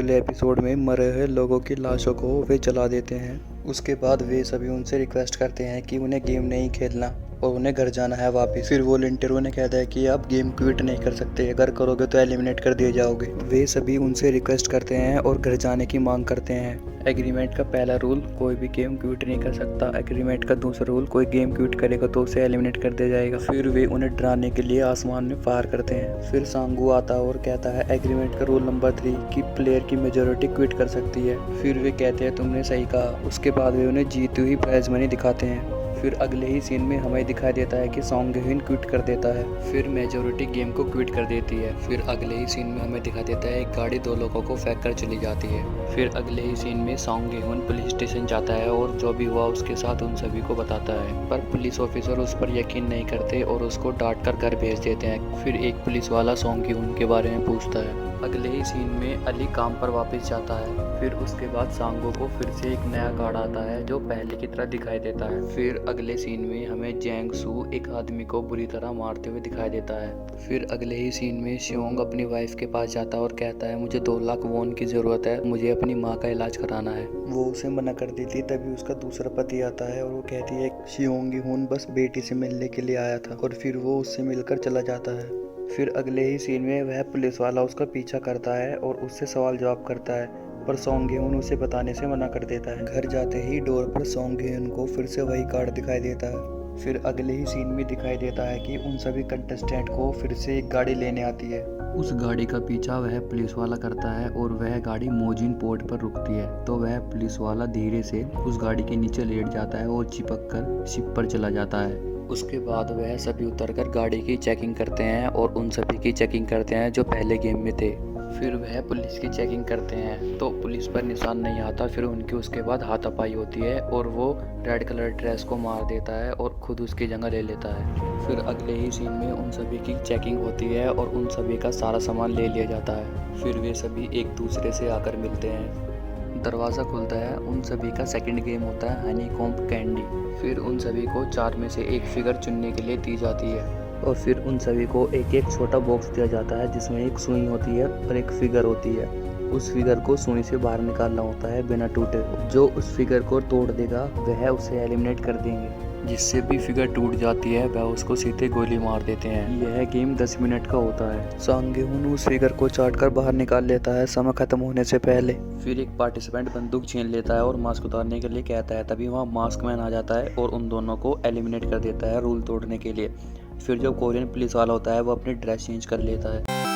अगले एपिसोड में मरे हुए लोगों की लाशों को वे जला देते हैं। उसके बाद वे सभी उनसे रिक्वेस्ट करते हैं कि उन्हें गेम नहीं खेलना और उन्हें घर जाना है वापस। फिर वॉलंटियर उन्हें कहता है कि आप गेम क्विट नहीं कर सकते, अगर करोगे तो एलिमिनेट कर दिए जाओगे। वे सभी उनसे रिक्वेस्ट करते हैं और घर जाने की मांग करते हैं। एग्रीमेंट का पहला रूल, कोई भी गेम क्विट नहीं कर सकता। एग्रीमेंट का दूसरा रूल, कोई गेम क्विट करेगा तो उसे एलिमिनेट कर दिया जाएगा। फिर वे उन्हें डराने के लिए आसमान में फायर करते हैं। फिर सांगू आता है और कहता है एग्रीमेंट का रूल नंबर 3 कि प्लेयर की मेजोरिटी क्विट कर सकती है। फिर वे कहते हैं तुमने सही कहा। उसके बाद वे उन्हें जीती हुई प्राइज मनी दिखाते हैं। फिर अगले ही सीन में हमें दिखाई देता है कि सॉन्ग गेहून क्विट कर देता है। फिर मेजोरिटी गेम को क्विट कर देती है। फिर अगले ही सीन में हमें दिखाई देता है एक गाड़ी 2 लोगों को फेंक कर चली जाती है। फिर अगले ही सीन में सॉन्ग गेहून पुलिस स्टेशन जाता है और जो भी हुआ उसके साथ उन सभी को बताता है, पर पुलिस ऑफिसर उस पर यकीन नहीं करते और उसको डांट कर घर भेज देते हैं। फिर एक पुलिस वाला सॉन्ग गेहून के बारे में पूछता है। अगले ही सीन में अली काम पर वापस जाता है। फिर उसके बाद सांगो को फिर से एक नया कार्ड आता है जो पहले की तरह दिखाई देता है। फिर अगले सीन में हमें जेंग सू एक आदमी को बुरी तरह मारते हुए दिखाई देता है। फिर अगले ही सीन में शियोंग अपनी वाइफ के पास जाता है और कहता है मुझे 2 लाख वॉन की जरूरत है, मुझे अपनी माँ का इलाज कराना है। वो उसे मना कर देती। तभी उसका दूसरा पति आता है और वो कहती है शियोंग गी-हुन बस बेटी से मिलने के लिए आया था, और फिर वो उससे मिलकर चला जाता है। फिर अगले ही सीन में वह पुलिस वाला उसका पीछा करता है और उससे सवाल जवाब करता है, पर सॉन्ग गेहून उसे बताने से मना कर देता है। घर जाते ही डोर पर सॉन्ग गेहून को फिर से वही कार्ड दिखाई देता है। फिर अगले ही सीन में दिखाई देता है कि उन सभी कंटेस्टेंट को फिर से एक गाड़ी लेने आती है। उस गाड़ी का पीछा वह पुलिस वाला करता है और वह गाड़ी मोजिन पोर्ट पर रुकती है, तो वह पुलिस वाला धीरे से उस गाड़ी के नीचे लेट जाता है और चिपक कर शिप पर चला जाता है। उसके बाद वह सभी उतरकर गाड़ी की चेकिंग करते हैं और उन सभी की चेकिंग करते हैं जो पहले गेम में थे। फिर वह पुलिस की चेकिंग करते हैं तो पुलिस पर निशान नहीं आता। फिर उनकी उसके बाद हाथापाई होती है और वो रेड कलर ड्रेस को मार देता है और खुद उसकी जगह ले लेता है। फिर अगले ही सीन में उन सभी की चेकिंग होती है और उन सभी का सारा सामान ले लिया जाता है। फिर वे सभी एक दूसरे से आकर मिलते हैं। दरवाज़ा खुलता है। उन सभी का सेकंड गेम होता है हनी कॉम्ब कैंडी। फिर उन सभी को 4 में से एक फिगर चुनने के लिए दी जाती है और फिर उन सभी को एक एक छोटा बॉक्स दिया जाता है जिसमें एक सुई होती है और एक फिगर होती है। उस फिगर को सुई से बाहर निकालना होता है बिना टूटे। जो उस फिगर को तोड़ देगा वह उसे एलिमिनेट कर देंगे। जिससे भी फिगर टूट जाती है वह उसको सीधे गोली मार देते हैं। यह गेम 10 मिनट का होता है। सॉन्ग गेहून उस फिगर को चाट कर बाहर निकाल लेता है समय खत्म होने से पहले। फिर एक पार्टिसिपेंट बंदूक छीन लेता है और मास्क उतारने के लिए कहता है। तभी वहाँ मास्क मैन आ जाता है और उन दोनों को एलिमिनेट कर देता है रूल तोड़ने के लिए। फिर जो कोरियन पुलिस वाला होता है वो अपनी ड्रेस चेंज कर लेता है।